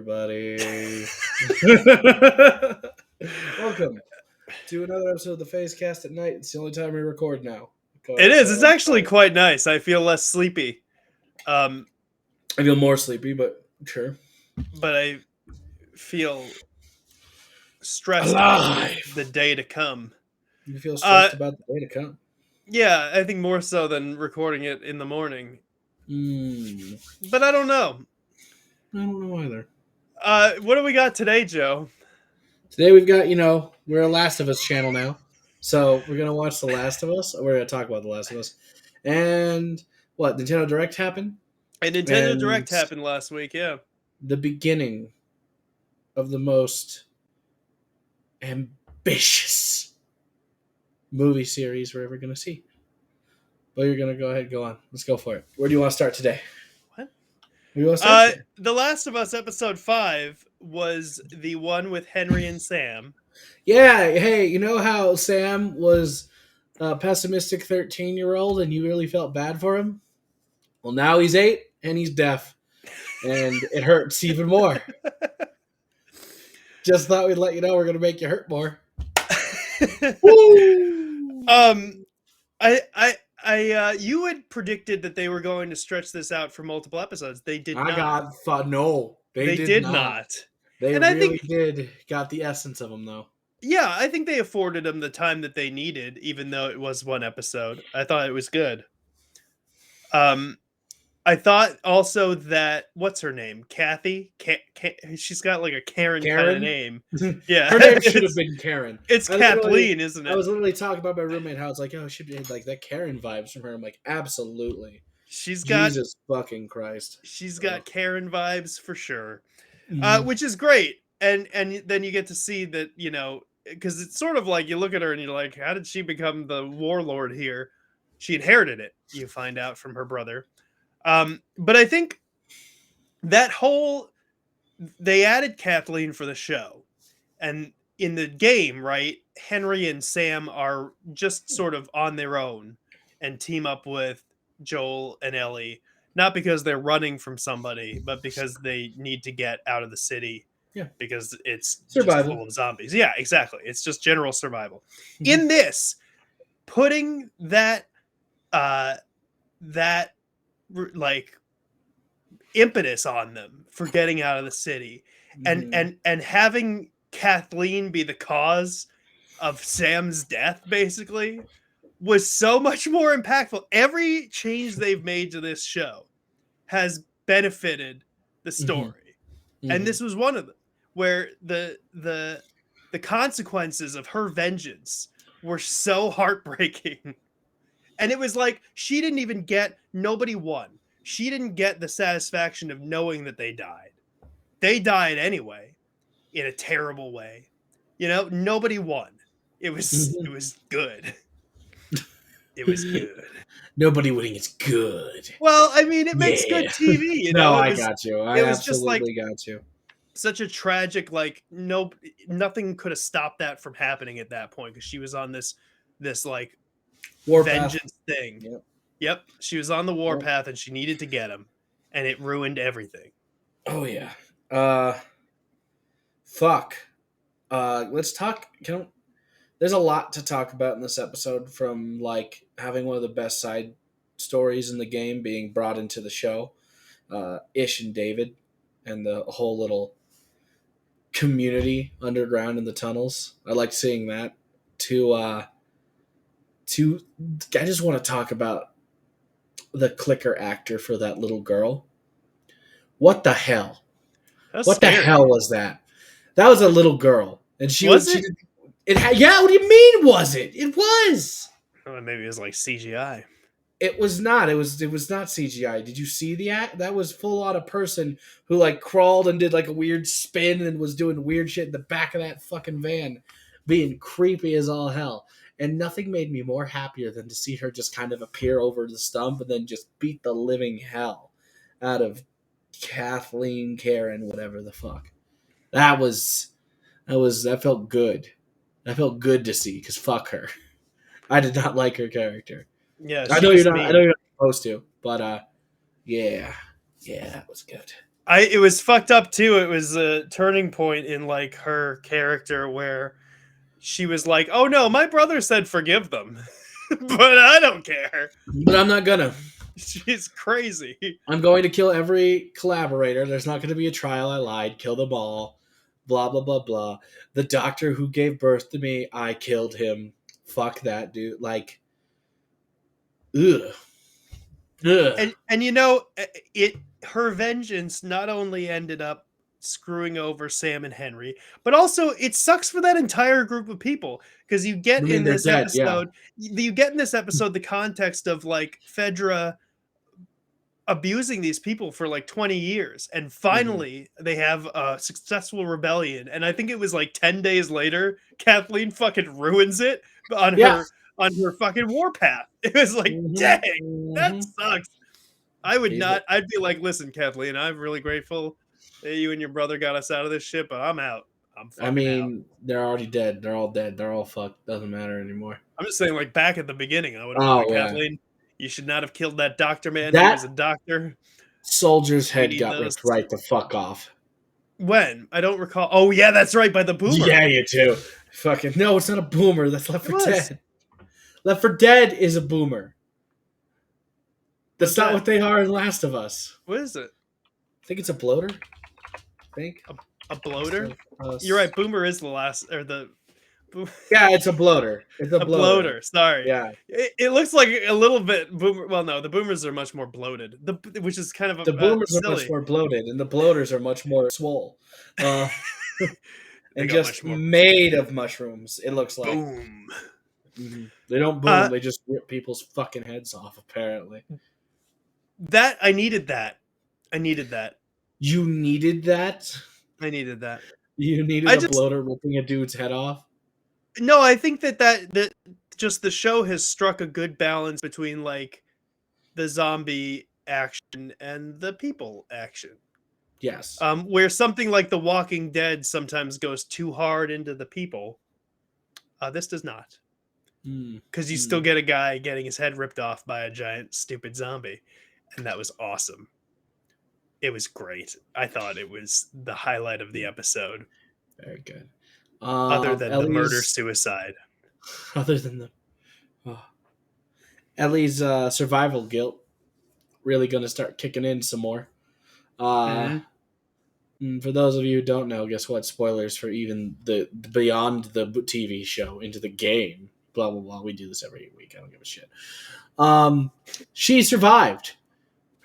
everybody. Welcome to another episode of the PhazeCast at night. It's the only time we record now. It is. It's actually quite nice. I feel less sleepy. I feel more sleepy, but sure. But I feel stressed about the day to come. You feel stressed about the day to come? Yeah, I think more so than recording it in the morning. But I don't know. I don't know either. What do we got today, Joe? Today we've got, we're a Last of Us channel now. So we're going to watch The Last of Us. We're going to talk about The Last of Us. And what, Nintendo Direct happened? And Nintendo Direct happened last week, yeah. The beginning of the most ambitious movie series we're ever going to see. But you're going to go ahead and go on. Let's go for it. Where do you want to start today? What? Where do you want to start today? The Last of Us Episode 5 was the one with Henry and Sam. Yeah, hey, you know how Sam was a pessimistic 13-year-old and you really felt bad for him? Well, now he's 8 and he's deaf. And it hurts even more. Just thought we'd let you know we're going to make you hurt more. Woo! You had predicted that they were going to stretch this out for multiple episodes. They did not. No, they did not. They really did. Got the essence of them, though. Yeah, I think they afforded them the time that they needed, even though it was one episode. I thought it was good. I thought also that, what's her name? Kathy? She's got like a Karen kind of name. Yeah. Her name should have been Karen. It's Kathleen, isn't it? I was literally talking about my roommate, how it's like, oh, she had like that Karen vibes from her. I'm like, absolutely. Jesus fucking Christ. She's got Karen vibes for sure. Which is great. And then you get to see that, because it's sort of like you look at her and you're like, how did she become the warlord here? She inherited it, you find out from her brother. But I think that they added Kathleen for the show. And in the game, right, Henry and Sam are just sort of on their own and team up with Joel and Ellie. Not because they're running from somebody, but because they need to get out of the city. Yeah. Because it's survival. Just full of zombies. Yeah, exactly. It's just general survival. In this, putting that like impetus on them for getting out of the city and having Kathleen be the cause of Sam's death basically was so much more impactful. Every change they've made to this show has benefited the story. And this was one of them, where the consequences of her vengeance were so heartbreaking. And it was like, nobody won. She didn't get the satisfaction of knowing that they died. They died anyway, in a terrible way. Nobody won. It was good. It was good. Nobody winning is good. Well, I mean, it makes good TV. I got you. I absolutely got you. Such a tragic, nothing could have stopped that from happening at that point, because she was on this like war vengeance path thing. Yep. She was on the war path and she needed to get him, and it ruined everything. Oh yeah. Fuck. Let's talk. There's a lot to talk about in this episode, from like having one of the best side stories in the game being brought into the show. Ish and David and the whole little community underground in the tunnels. I like seeing that. I just want to talk about the clicker actor for that little girl. What the hell? What the hell was that? That was a little girl, and she was. Yeah, what do you mean? Was it? It was. Oh, maybe it was like CGI. It was not. It was not CGI. Did you see the act? That was full on a person who like crawled and did like a weird spin and was doing weird shit in the back of that fucking van, being creepy as all hell. And nothing made me more happier than to see her just kind of appear over the stump and then just beat the living hell out of Kathleen, Karen, whatever the fuck. That felt good. That felt good to see, because fuck her. I did not like her character. Yeah, I know you're not supposed to, but yeah, that was good. It was fucked up too. It was a turning point in like her character where she was like, "Oh no, my brother said forgive them, but I don't care." But I'm not gonna. She's crazy. I'm going to kill every collaborator. There's not going to be a trial. I lied. Kill them all. Blah, blah, blah, blah. The doctor who gave birth to me, I killed him. Fuck that dude. Like, ugh. Ugh. And you know, it her vengeance not only ended up screwing over Sam and Henry, but also it sucks for that entire group of people because I mean, they're dead, yeah. you get in this episode the context of like Fedra abusing these people for like 20 years and finally they have a successful rebellion, and I think it was like 10 days later Kathleen fucking ruins it on Yeah. her fucking warpath. It was like, dang, that sucks. I would not. I'd be like, listen, Kathleen, I'm really grateful that you and your brother got us out of this shit, but I'm out. I'm fucking out. They're already dead. They're all dead. They're all fucked. Doesn't matter anymore. I'm just saying, like back at the beginning, I would have been like, yeah. Kathleen, you should not have killed that doctor man. That he was a doctor. Soldier's head need got those. ripped right the fuck off. When? I don't recall. Oh yeah, that's right, by the boomer. Yeah, you too. Fucking no, it's not a boomer. That's Left 4 was. Dead. Left 4 Dead is a boomer. That's What's not that? what they are in Last of Us. What is it? I think it's a bloater. I think. A bloater? So, You're right. Boomer is the last, or the. Yeah, it's a bloater. It's a bloater. Sorry. Yeah. It looks like a little bit boomer. Well, no, the boomers are much more bloated. Which is kind of The boomers silly. are much more bloated, and the bloaters are much more swole. And just made of mushrooms, it looks like. Boom. Mm-hmm. They don't boom, they just rip people's fucking heads off, apparently. I needed that. You needed that? I needed that. You needed a bloater ripping a dude's head off? No, I think that just the show has struck a good balance between like the zombie action and the people action. Yes. Where something like The Walking Dead sometimes goes too hard into the people. This does not. Because you still get a guy getting his head ripped off by a giant stupid zombie. And that was awesome. It was great. I thought it was the highlight of the episode. Very good. Other than the murder-suicide. Other than the... Ellie's survival guilt really going to start kicking in some more. For those of you who don't know, guess what? Spoilers for even the beyond the TV show into the game. Blah, blah, blah. We do this every week. I don't give a shit. She survived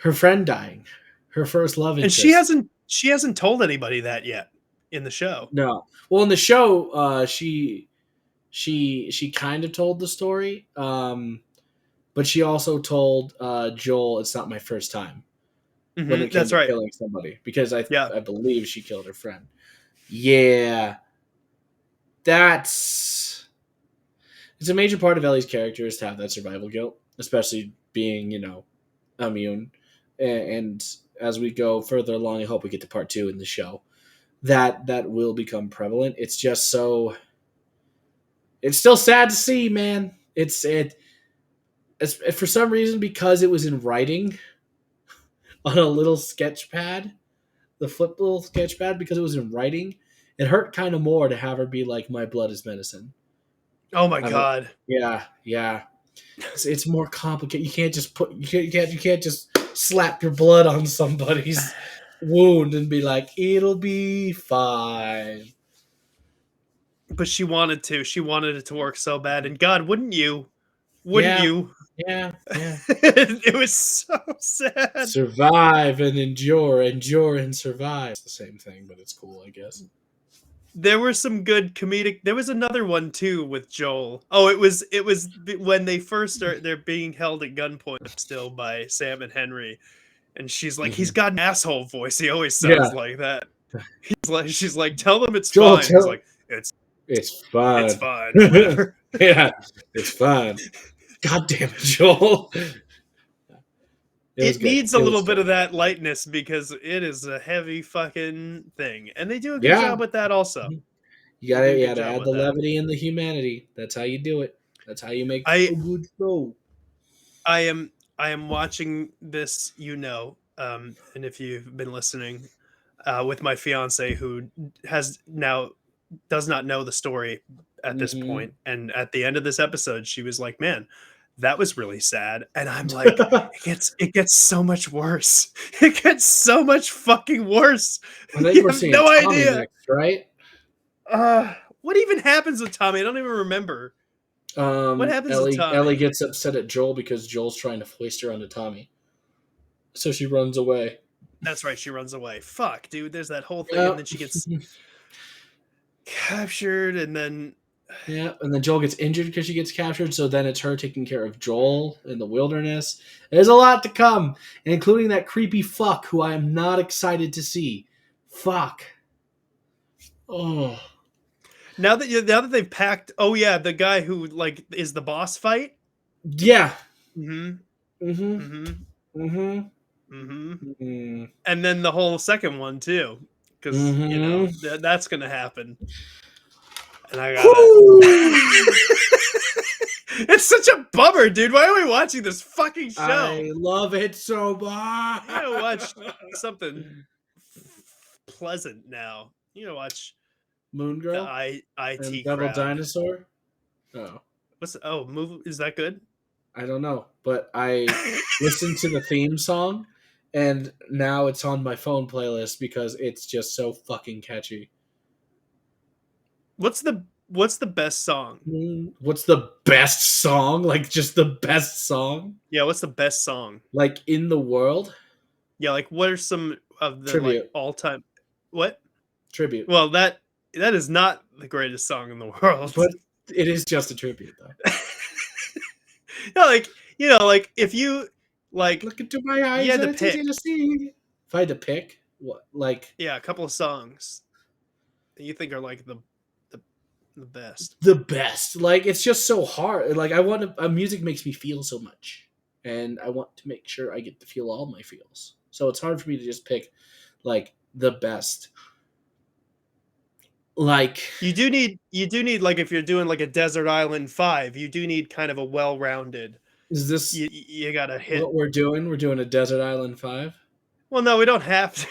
her friend dying, her first love interest. And she hasn't told anybody that yet in the show. No. Well, in the show, she kind of told the story, but she also told Joel, "It's not my first time." When it came to killing somebody, because I believe she killed her friend. Yeah, it's a major part of Ellie's character is to have that survival guilt, especially being immune. And as we go further along, I hope we get to part 2 in the show. That will become prevalent. It's just so. It's still sad to see, man. It's for some reason, because it was in writing on a little sketch pad, the flip little sketch pad, because it was in writing, it hurt kind of more to have her be like, "My blood is medicine." Oh my god! Yeah. It's more complicated. You can't just you can't just slap your blood on somebody's wound and be like, "It'll be fine." But she wanted to. She wanted it to work so bad. And God, wouldn't you? Wouldn't you? Yeah. It was so sad. Survive and endure and survive. It's the same thing, but it's cool, I guess. There were some good comedic. There was another one too with Joel. Oh, it was when they first start. They're being held at gunpoint still by Sam and Henry, and she's like, "He's got an asshole voice. He always sounds like that." She's like, "Tell them it's Joel, fine." He's like, "It's fine. It's fine. Whatever." Yeah, it's fine. God damn it, Joel. It needs a little bit of that lightness because it is a heavy fucking thing. And they do a good job with that also. You gotta add the levity and the humanity. That's how you do it. That's how you make a good show. I am watching this, and if you've been listening, with my fiance who does not know the story at this Mm-hmm. point, and at the end of this episode, she was like, "Man, that was really sad," and I'm like, "It gets so much worse. It gets so much fucking worse. I think You we're have seeing no Tommy idea." next, right? What even happens with Tommy? I don't even remember. What happens to Ellie Tommy? gets upset at Joel because Joel's trying to foist her onto Tommy, so she runs away. That's right, she runs away. Fuck, dude. There's that whole thing, and Yep. then she gets captured, and then Yeah, and then Joel gets injured because she gets captured, so then it's her taking care of Joel in the wilderness. There's a lot to come, including that creepy fuck who I am not excited to see. Fuck. Oh. now that they've packed. Oh yeah, the guy who like is the boss fight. Yeah. Mm-hmm. Mm-hmm. Mm-hmm. Mm-hmm. Mm-hmm. Mm-hmm. And then the whole second one too, because Mm-hmm. that's gonna happen. And I gotta. Whew. It's such a bummer, dude. Why are we watching this fucking show? I love it so much. You gotta watch something pleasant now. You gotta watch Moon the Girl and IT Devil crowd. Dinosaur. Oh, Move is that good? I don't know, but I listened to the theme song, and now it's on my phone playlist because it's just so fucking catchy. What's the best song? What's the best song? Like just the best song? Yeah, what's the best song? Like in the world? Yeah, like what are some of the like Tribute. all time? What? Tribute. Well, that is not the greatest song in the world. But it is just a tribute though. No, like if you like, Look into my eyes, you had to and it's easy pick. to see. If I had to pick, what like Yeah, a couple of songs that you think are like the best. the best. Like it's just so hard. Like I want to. Music makes me feel so much, and I want to make sure I get to feel all my feels. So it's hard for me to just pick like the best. Like You do need like if you're doing like a Desert Island 5, you do need kind of a well-rounded. is this You gotta hit. what we're doing? We're doing a Desert Island 5. Well, no, we don't have to.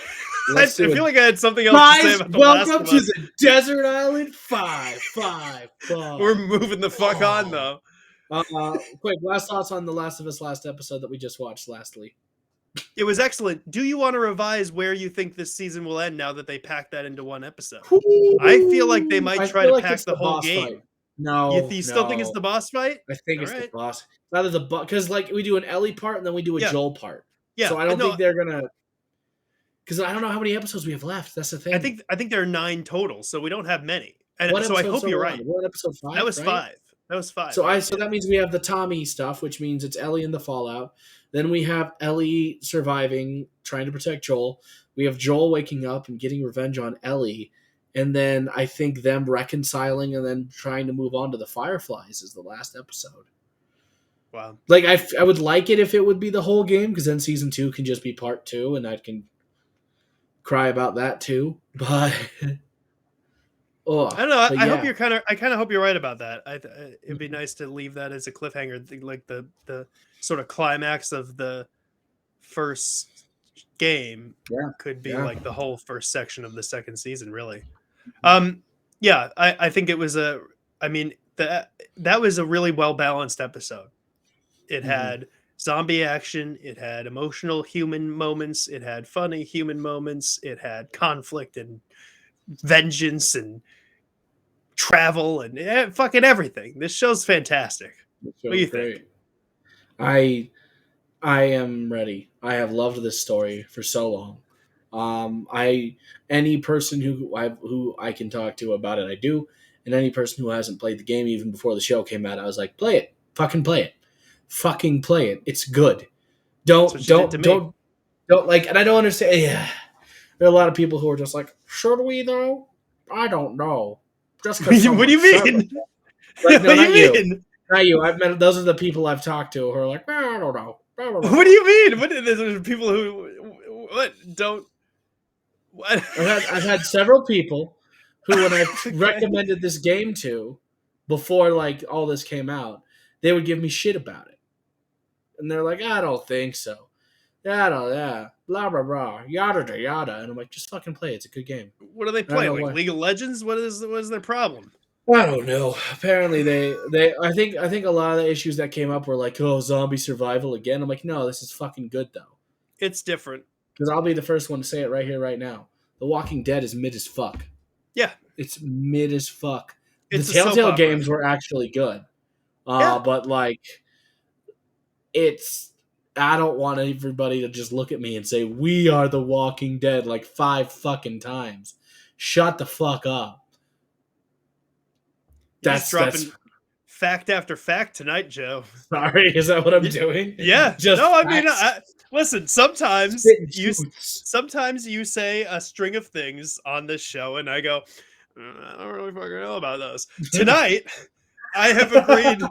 I Let's do feel it. like I had something else to say Guys, about The Last welcome of to Us. the Desert Island 5. 5. 5. We're moving the fuck on though. Quick, last thoughts on The Last of Us last episode that we just watched lastly. It was excellent. Do you want to revise where you think this season will end now that they packed that into one episode? I feel like they might try to pack the whole game. Fight. No, You still think it's the boss fight? I think All it's the right. boss. It's either the boss because like we do an Ellie part and then we do a Yeah. Joel part. Yeah. So I don't think they're gonna. Because I don't know how many episodes we have left. That's the thing. I think there are 9 total, so we don't have many. And What so I episodes hope are you're we right. on? We're on episode 5. That was right? 5. That was 5. So right? that means we have the Tommy stuff, which means it's Ellie in the Fallout. Then we have Ellie surviving, trying to protect Joel. We have Joel waking up and getting revenge on Ellie. And then I think them reconciling and then trying to move on to the Fireflies is the last episode. Wow. Like, I would like it if it would be the whole game, because then season 2 can just be part 2, and I can cry about that too. But I don't know. I hope you're kind of hope you're right about that. It'd be nice to leave that as a cliffhanger, like the sort of climax of the first game could be like the whole first section of the second season, really. Yeah, I think it was that was a really well balanced episode. It had zombie action, it had emotional human moments, it had funny human moments, it had conflict and vengeance and travel and fucking everything. This show's fantastic. What do you think? I am ready. I have loved this story for so long. Any person who I can talk to about it, I do, and any person who hasn't played the game even before the show came out, I was like, play it, fucking play it, fucking play it. It's good. Don't like, and I don't understand. Yeah, there are a lot of people who are just like, should we though? I don't know. Just what do you mean? Like, no, what do you mean? Not you. I've met. Those are the people I've talked to who are like, I don't know. What do you mean? What? There's people who don't. What? I've had several people who, when I recommended this game to, before like all this came out, they would give me shit about it, and they're like, I don't think so. Yeah, blah blah blah, yada yada, and I'm like, just fucking play. It's a good game. What do they I don't play? know Like why. League of Legends? What is their problem? I don't know. Apparently, I think a lot of the issues that came up were like, oh, zombie survival again. I'm like, no, this is fucking good though. It's different. Because I'll be the first one to say it right here, right now. The Walking Dead is mid as fuck. Yeah, It's mid as fuck. The it's a soap Telltale opera. games were actually good, Yeah, but like, it's. I don't want everybody to just look at me and say we are the Walking Dead like 5 fucking times. Shut the fuck up. you're just That's dropping fact after fact tonight, Joe. sorry. Is that what I'm doing? Yeah. Just No, I mean, facts, listen. Sometimes spitting you truths. sometimes you say a string of things on this show, and I go, I don't really fucking know about those. Tonight, I have agreed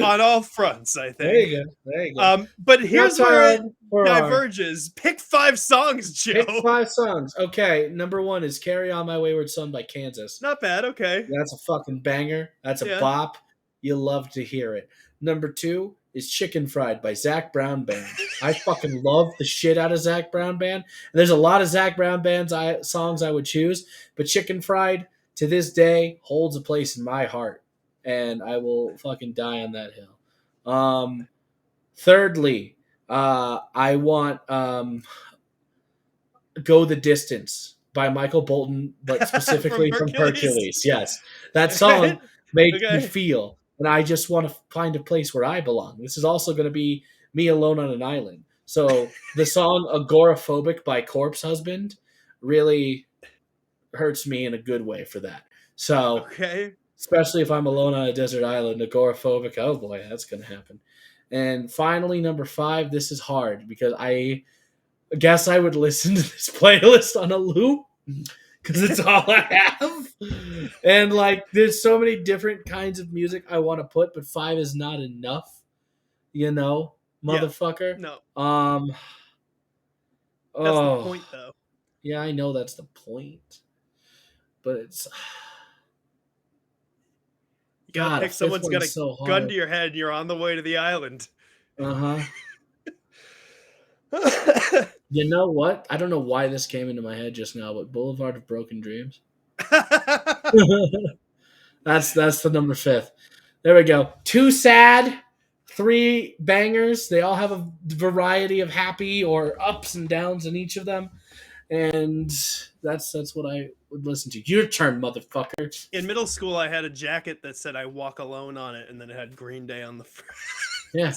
on all fronts, I There think. you go. There you go. But here's where it For our diverges. Pick 5 songs, Joe. pick 5 songs. Okay, number 1 is "Carry On My Wayward Son" by Kansas. Not bad. Okay. That's a fucking banger. That's a Yeah. bop. You love to hear it. Number 2 is "Chicken Fried" by Zach Brown Band. I fucking love the shit out of Zach Brown Band. And there's a lot of Zach Brown Band's songs I would choose, but "Chicken Fried" to this day holds a place in my heart, and I will fucking die on that hill. Thirdly, I want "Go the Distance" by Michael Bolton, but specifically from Hercules. Yes, that song makes me Okay. feel, and I just want to find a place where I belong. This is also going to be me alone on an island. So the song "Agoraphobic" by Corpse Husband really hurts me in a good way for that. So Okay. especially if I'm alone on a desert island, agoraphobic. Oh boy, that's going to happen. And finally, number 5, this is hard because I guess I would listen to this playlist on a loop because it's all I have. And like, there's so many different kinds of music I want to put, but 5 is not enough, Yeah. motherfucker. No. Um, That's the oh, point, though. yeah, I know that's the point, but it's You gotta God, a pick fifth someone's got one's a so gun hard. to your head and you're on the way to the island. Uh huh. You know what? I don't know why this came into my head just now, but Boulevard of Broken Dreams. that's the number 5th. There we go. 2 sad, 3 bangers. They all have a variety of happy or ups and downs in each of them, and that's what I would listen to. Your turn, motherfucker. In middle school, I had a jacket that said "I walk alone" on it, and then it had Green Day on the front. Yeah,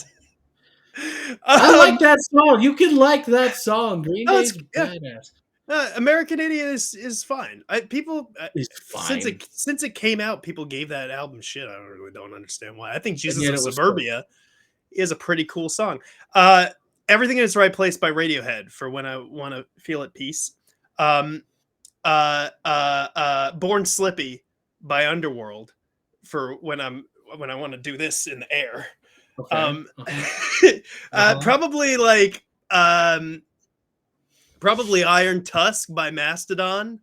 I like that song. You can like that song. Green No, Day's yeah. badass. American Idiot is fine. People It's since fine. it came out, people gave that album shit. I really don't understand why. I think And Jesus yet of it was Suburbia is a pretty cool song. Everything in its Right Place by Radiohead for when I want to feel at peace. Born Slippy by Underworld for when I want to do this in the air. Okay. Probably like probably Iron Tusk by Mastodon,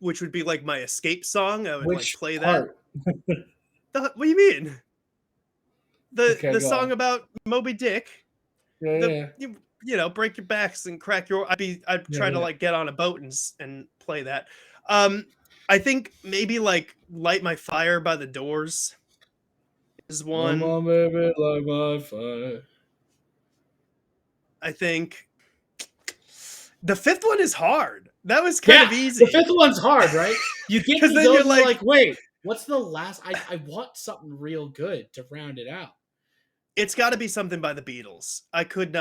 which would be like my escape song. I would Which like play part? that. What do you mean? The Go song on. about Moby Dick. Yeah. You know, break your backs and crack your. I'd try to like get on a boat and play that. I think maybe like Light My Fire by the Doors is one. Come on, baby, like my fire. I think the 5th one is hard. That was kind of easy. The 5th one's hard, right? You get to then those you're and like- you're like, wait, what's the last? I want something real good to round it out. It's got to be something by the Beatles. I couldn't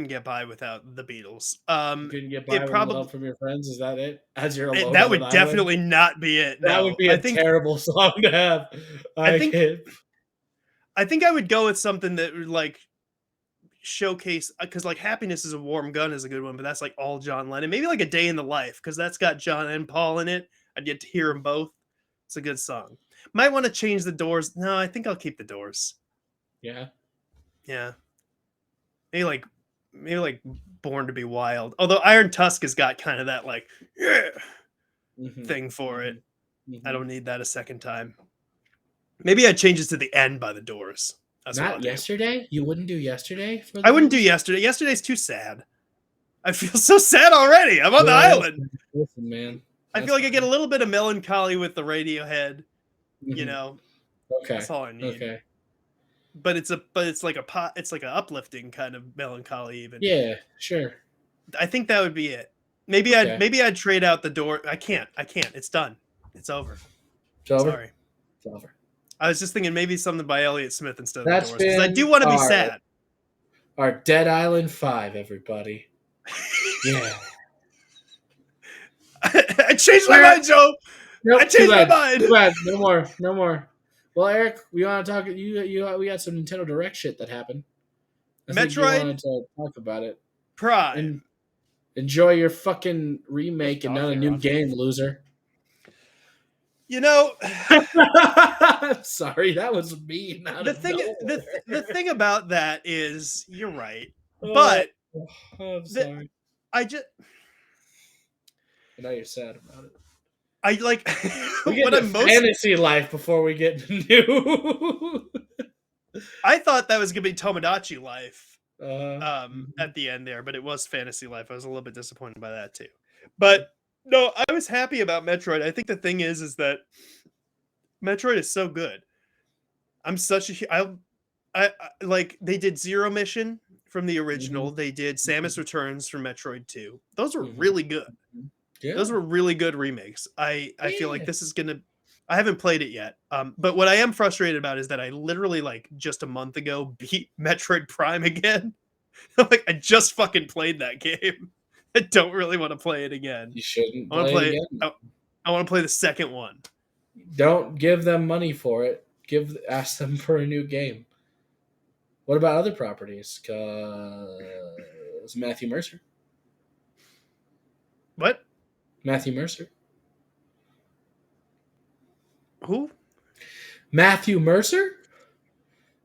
get by without the Beatles. You couldn't get by with help from your friends. Is that it? As you're alone, that on would an definitely island? not be it. That No. would be a terrible song to have. I think I would go with something that would like showcase, because like Happiness is a Warm Gun is a good one, but that's like all John Lennon. Maybe like A Day in the Life, because that's got John and Paul in it. I'd get to hear them both. It's a good song. Might want to change the Doors. No, I think I'll keep the Doors. Yeah. Maybe like Born to Be Wild. Although Iron Tusk has got kind of that like thing for it. I don't need that a second time. Maybe I'd change it to The End by the Doors. That's what I'll Not do. yesterday? You wouldn't do yesterday for the I wouldn't do yesterday. Yesterday's too sad. I feel so sad already. I'm on the island. Listen, man. I feel like I get a little bit of melancholy with the Radiohead. You know, Okay. that's all I need. Okay. But it's like a uplifting kind of melancholy even. Yeah, sure. I think that would be it. Maybe I'd trade out the door. I can't. It's done. It's over. It's over. Sorry. It's over. I was just thinking maybe something by Elliott Smith instead of That's the Doors because I do want to be sad. Our Dead Island 5, everybody. Yeah. I changed my mind, Joe. Nope, I changed my mind. Too bad. No more. Well, Eric, we want to talk. We got some Nintendo Direct shit that happened. Metroid. You wanted to talk about it. Prime. And enjoy your fucking remake and not a new game, loser. You know, sorry, that was mean. The thing about that is, you're right, but I'm sorry. I know you're sad about it. I like we get fantasy life before we get new. I thought that was gonna be Tomodachi Life at the end there, but it was Fantasy Life. I was a little bit disappointed by that too, but. No, I was happy about Metroid. I think the thing is that Metroid is so good. I'm such a I like they did Zero Mission from the original. They did Samus Returns from Metroid 2. Those were really good. Yeah. Those were really good remakes. I feel like this is gonna. I haven't played it yet, but what I am frustrated about is that I literally like just a month ago beat Metroid Prime again. Like I just fucking played that game. I don't really want to play it again. You shouldn't. I want to play. I want to play the second one. Don't give them money for it. Ask them for a new game. What about other properties? Matthew Mercer. What? Matthew Mercer. Who? Matthew Mercer.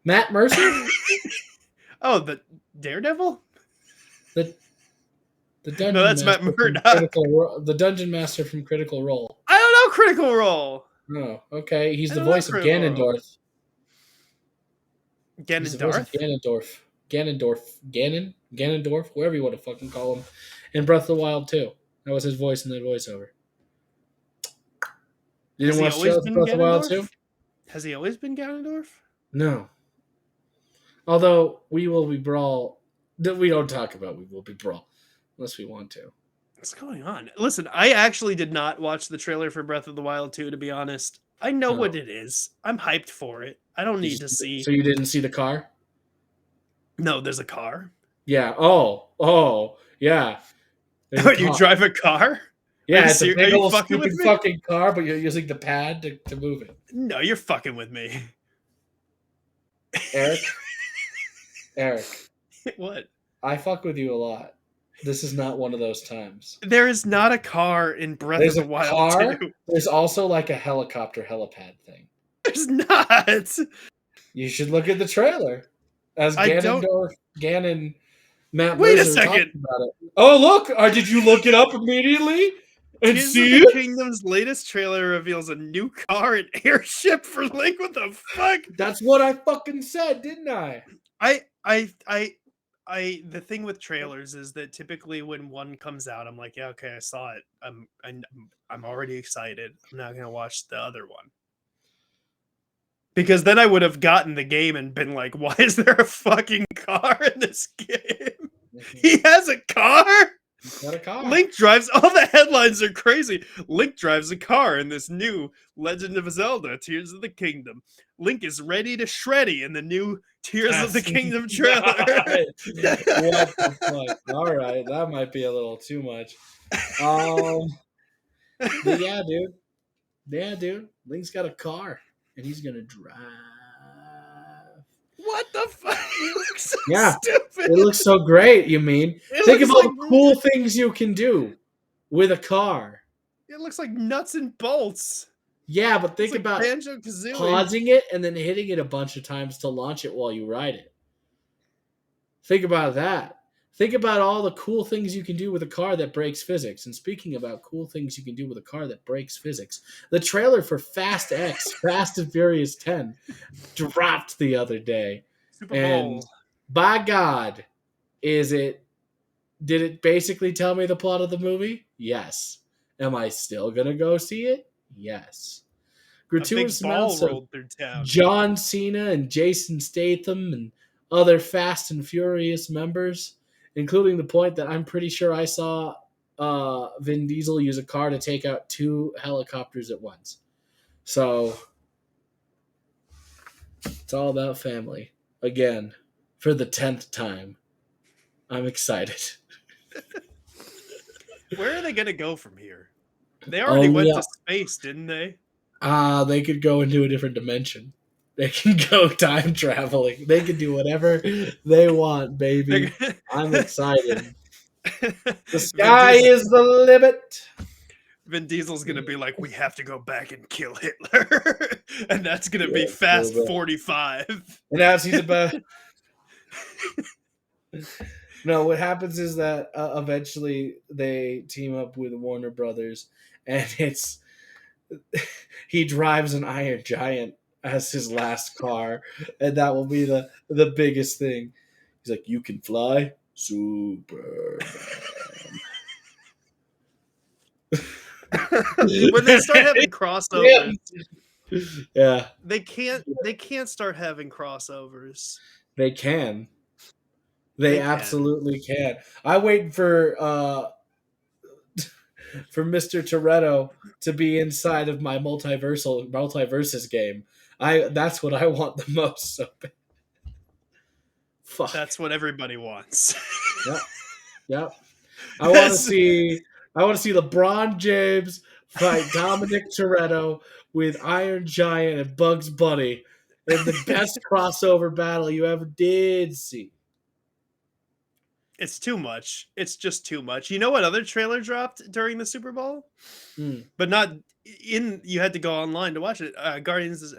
Matt Mercer. Oh, the Daredevil. The dungeon that's Matt Murdock. The dungeon master from Critical Role. I don't know Critical Role. Oh, okay. He's the voice of Ganondorf. Ganondorf. Ganondorf, whoever you want to fucking call him. In Breath of the Wild 2. That was his voice in the voiceover. You didn't watch Breath of the Wild 2? Has he always been Ganondorf? No. Although, We Will Be Brawl... We don't talk about We Will Be Brawl. Unless we want to. What's going on? Listen, I actually did not watch the trailer for Breath of the Wild 2, to be honest. I know what it is. I'm hyped for it. I don't need to see. So you didn't see the car? No, there's a car. Yeah. Oh, yeah. You drive a car? Yeah, it's a big old stupid fucking car, but you're using the pad to move it. No, you're fucking with me. Eric? What? I fuck with you a lot. This is not one of those times. There is not a car in Breath of the Wild 2. There's also like a helicopter helipad thing. There's not. You should look at the trailer. As Ganon, Matt Wait Mercer a second. About it. Oh, look! Did you look it up immediately? And Tears see of the it? Kingdom's latest trailer reveals a new car and airship for Link. What the fuck? That's what I fucking said, didn't I? The thing with trailers is that typically when one comes out, I'm like, yeah, okay, I saw it. I'm already excited. I'm not gonna watch the other one because then I would have gotten the game and been like, why is there a fucking car in this game? He has a car. He's got a car. Link drives. All the headlines are crazy. Link drives a car in this new Legend of Zelda: Tears of the Kingdom. Link is ready to shreddy in the new Tears of the Kingdom trailer. What the fuck? All right, that might be a little too much. But yeah, dude. Link's got a car, and he's gonna drive. What the fuck? It looks so stupid. It looks so great. You mean? Think of all the cool things you can do with a car. It looks like nuts and bolts. Yeah, but think about pausing it and then hitting it a bunch of times to launch it while you ride it. Think about that. Think about all the cool things you can do with a car that breaks physics. And speaking about cool things you can do with a car that breaks physics, the trailer for Fast X, Fast and Furious 10, dropped the other day. Super And Bowl. by God, did it basically tell me the plot of the movie? Yes. Am I still gonna go see it? Yes. A big Gratuitous ball amounts of rolled through town. John Cena and Jason Statham and other Fast and Furious members, including the point that I'm pretty sure I saw Vin Diesel use a car to take out 2 helicopters at once. So it's all about family. Again, for the 10th time. I'm excited. Where are they gonna go from here? They already Only went to space, didn't they? they could go into a different dimension. They can go time traveling. They can do whatever they want, baby. I'm excited. The Vin, sky Diesel, is the limit. Vin Diesel's gonna be like, we have to go back and kill Hitler, and that's gonna be Yeah, Fast 45. and as he's about. No, what happens is that eventually they team up with Warner Brothers, and it's he drives an Iron Giant as his last car, and that will be the biggest thing. He's like, "You can fly, Superman." When they start having crossovers, Yeah, they can't start having crossovers. they can. They They can. absolutely can. I wait for Mr. Toretto to be inside of my multiverses game. That's what I want the most. So fuck. That's what everybody wants. Yep. Yep. I want to see. I want to see LeBron James fight Dominic Toretto with Iron Giant and Bugs Bunny in the best crossover battle you ever did see. It's too much. It's just too much. You know what other trailer dropped during the Super Bowl? But not in. You had to go online to watch it. A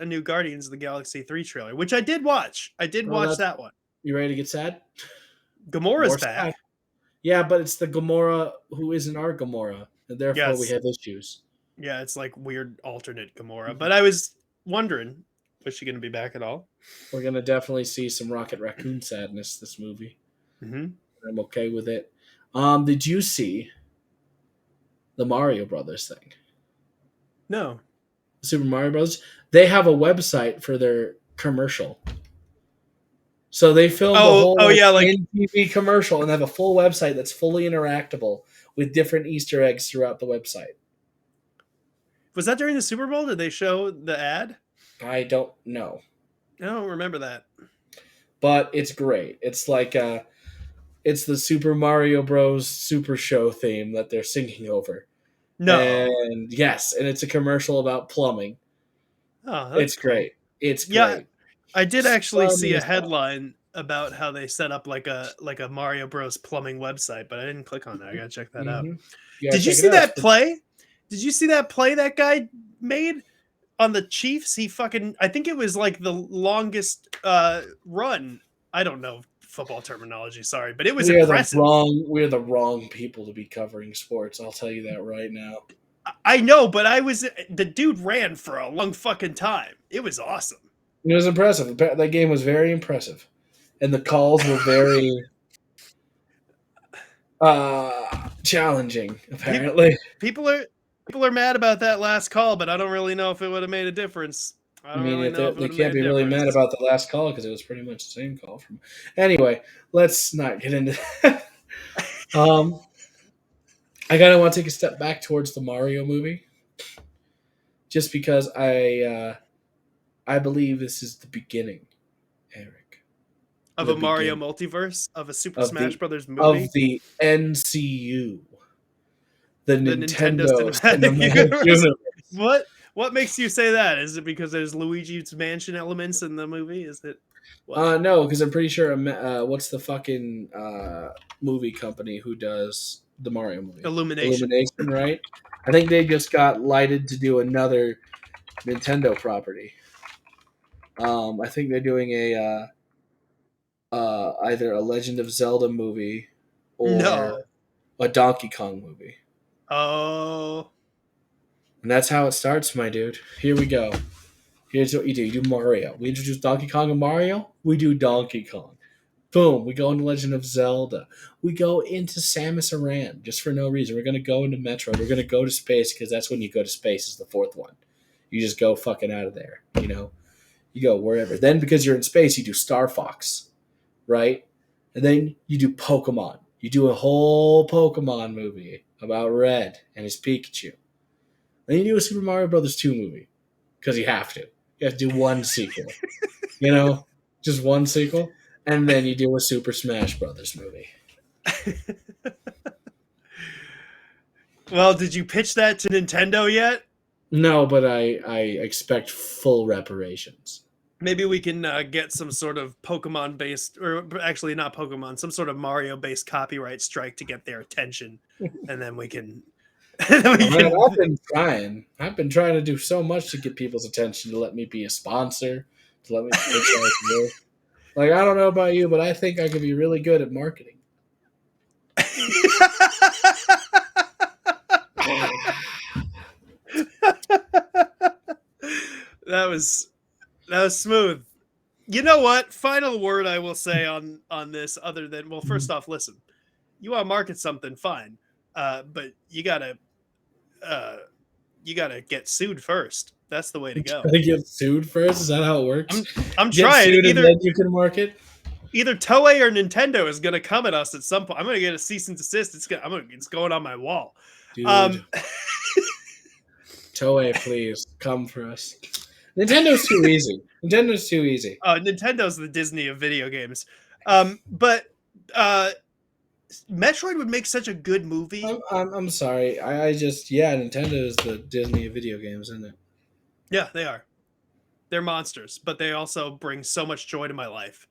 new Guardians of the Galaxy 3 trailer, which I did watch. I did watch that one. You ready to get sad? Gamora's back. Sad. Yeah, but it's the Gamora who isn't our Gamora, and therefore we Yes. have issues. Yeah, it's like weird alternate Gamora. But I was wondering, was she going to be back at all? We're gonna definitely see some Rocket Raccoon sadness this movie. Mm-hmm. I'm okay with it. Did you see the Mario Brothers thing? No. Super Mario Brothers. They have a website for their commercial. So they filmed a whole in-TV commercial, and they have a full website that's fully interactable with different Easter eggs throughout the website. Was that during the Super Bowl? Did they show the ad? I don't know. I don't remember that. But it's great. It's like it's the Super Mario Bros. Super Show theme that they're singing over. No. And yes, and it's a commercial about plumbing. Oh, it's great. It's great. Yeah, I did actually see a headline about how they set up like a Mario Bros. Plumbing website, but I didn't click on that. I gotta check that out. Did you see that play? Did you see that play that guy made on the Chiefs? I think it was like the longest run. I don't know football terminology, sorry, but it was impressive. We're the wrong people to be covering sports. I'll tell you that right now. I know, but the dude ran for a long fucking time. It was awesome. It was impressive. That game was very impressive. And the calls were very challenging, apparently. People are mad about that last call, but I don't really know if it would have made a difference. They can't be really mad about the last call because it was pretty much the same call from. Anyway, let's not get into that. I kind of want to take a step back towards the Mario movie, just because I believe this is the beginning, Eric, of a Mario multiverse, of a Super Smash Brothers movie, of the NCU, the Nintendo Cinematic Universe. What makes you say that? Is it because there's Luigi's Mansion elements in the movie? Is it? No, because I'm pretty sure. What's the fucking movie company who does the Mario movie? Illumination, right? I think they just got lighted to do another Nintendo property. I think they're doing either a Legend of Zelda movie or a Donkey Kong movie. Oh. And that's how it starts, my dude. Here we go. Here's what you do. You do Mario. We introduce Donkey Kong and Mario. We do Donkey Kong. Boom. We go into Legend of Zelda. We go into Samus Aran just for no reason. We're going to go into Metroid. We're going to go to space because that's when you go to space is the fourth one. You just go fucking out of there, you know? You go wherever. Then because you're in space, you do Star Fox, right? And then you do Pokemon. You do a whole Pokemon movie about Red and his Pikachu. Then you do a Super Mario Brothers 2 movie because you have to. You have to do one sequel, you know? Just one sequel. And then you do a Super Smash Brothers movie. Well, did you pitch that to Nintendo yet? No, but I expect full reparations. Maybe we can get some sort of Pokemon-based, or actually not Pokemon, some sort of Mario-based copyright strike to get their attention, and then we can. I've been trying. I've been trying to do so much to get people's attention, to let me be a sponsor, to let me pitch like I don't know about you, but I think I could be really good at marketing. That was smooth. You know what? Final word I will say on this, other than, well, first off, listen, you want to market something, fine, but you gotta get sued first. That's the way to go. Get sued first? Is that how it works? I'm get trying. Sued and then you can market. Either Toei or Nintendo is gonna come at us at some point. I'm gonna get a cease and desist. It's going on my wall. Dude. Toei, please come for us. Nintendo's too easy. Nintendo's too easy. Nintendo's the Disney of video games. But Metroid would make such a good movie. I'm sorry. I just Nintendo is the Disney of video games, isn't it? Yeah, they are. They're monsters, but they also bring so much joy to my life.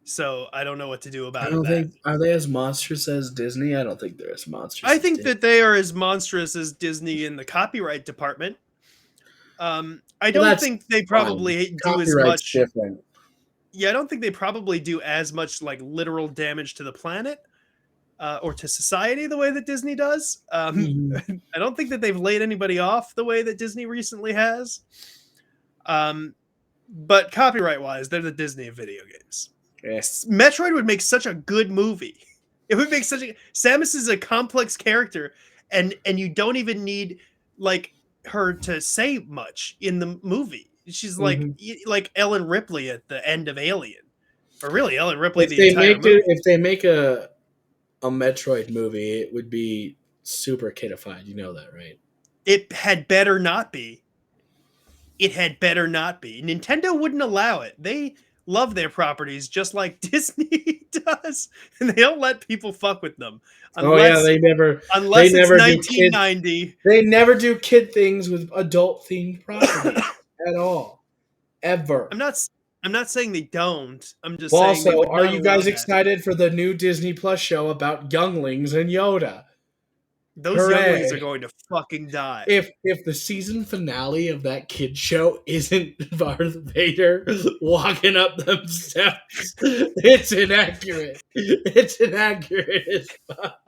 So I don't know what to do about it. Are they as monstrous as Disney? I don't think they're as monstrous. I think that they are as monstrous as Disney in the copyright department. I don't think they probably do as much. Different. Yeah, I don't think they probably do as much like literal damage to the planet or to society the way that Disney does. I don't think that they've laid anybody off the way that Disney recently has. But copyright-wise, they're the Disney of video games. Yes. Metroid would make such a good movie. It would make such a... Samus is a complex character, and you don't even need like her to say much in the movie. She's like Ellen Ripley at the end of Alien, or really Ellen Ripley the entire movie. If they make a Metroid movie, it would be super kidified. You know that, right? It had better not be. It had better not be. Nintendo wouldn't allow it. They love their properties just like Disney does, and they don't let people fuck with them. Unless it's 1990. They never do kid things with adult themed properties at all, ever. I'm not saying they don't. I'm just saying. Also, are you guys excited for the new Disney Plus show about younglings and Yoda? Those younglings are going to fucking die. If the season finale of that kid show isn't Darth Vader walking up them steps, it's inaccurate. It's inaccurate as fuck.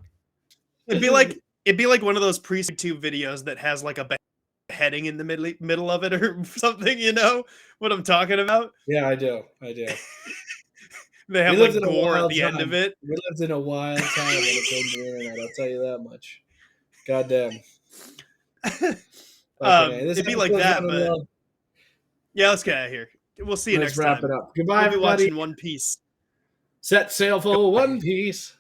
It'd be like one of those pre-YouTube videos that has like a heading in the middle of it or something. You know what I'm talking about? Yeah, I do. They have like gore at the end of it. We lived in a wild time when it came to the internet. I'll tell you that much. Goddamn. It'd be like that, but yeah, let's get out of here. We'll see you next time. Let's wrap it up. Goodbye, we'll be watching One Piece. Set sail for One Piece.